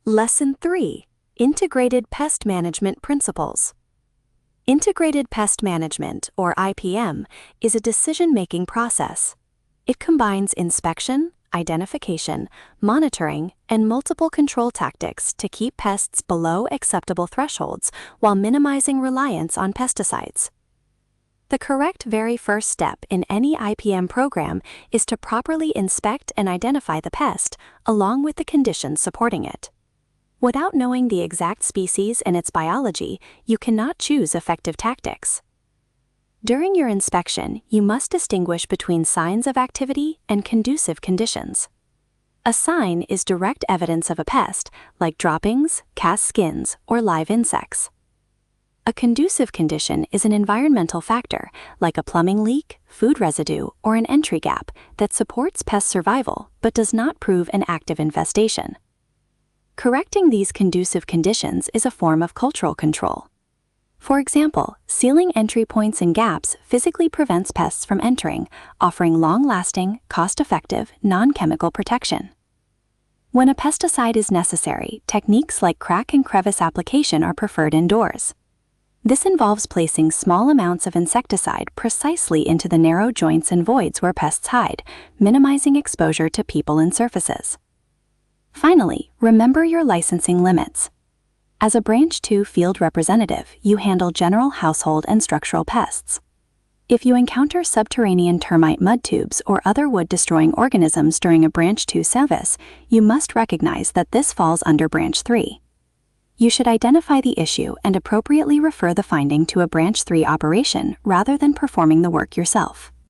Lesson 3. Integrated Pest Management Principles. Integrated Pest Management, or IPM, is a decision-making process. It combines inspection, identification, monitoring, and multiple control tactics to keep pests below acceptable thresholds while minimizing reliance on pesticides. The correct very first step in any IPM program is to properly inspect and identify the pest, along with the conditions supporting it. Without knowing the exact species and its biology, you cannot choose effective tactics. During your inspection, you must distinguish between signs of activity and conducive conditions. A sign is direct evidence of a pest, like droppings, cast skins, or live insects. A conducive condition is an environmental factor, like a plumbing leak, food residue, or an entry gap, that supports pest survival but does not prove an active infestation. Correcting these conducive conditions is a form of cultural control. For example, sealing entry points and gaps physically prevents pests from entering, offering long-lasting, cost-effective, non-chemical protection. When a pesticide is necessary, techniques like crack and crevice application are preferred indoors. This involves placing small amounts of insecticide precisely into the narrow joints and voids where pests hide, minimizing exposure to people and surfaces. Finally, remember your licensing limits. As a Branch 2 field representative, you handle general household and structural pests. If you encounter subterranean termite mud tubes or other wood-destroying organisms during a Branch 2 service, you must recognize that this falls under Branch 3. You should identify the issue and appropriately refer the finding to a Branch 3 operation rather than performing the work yourself.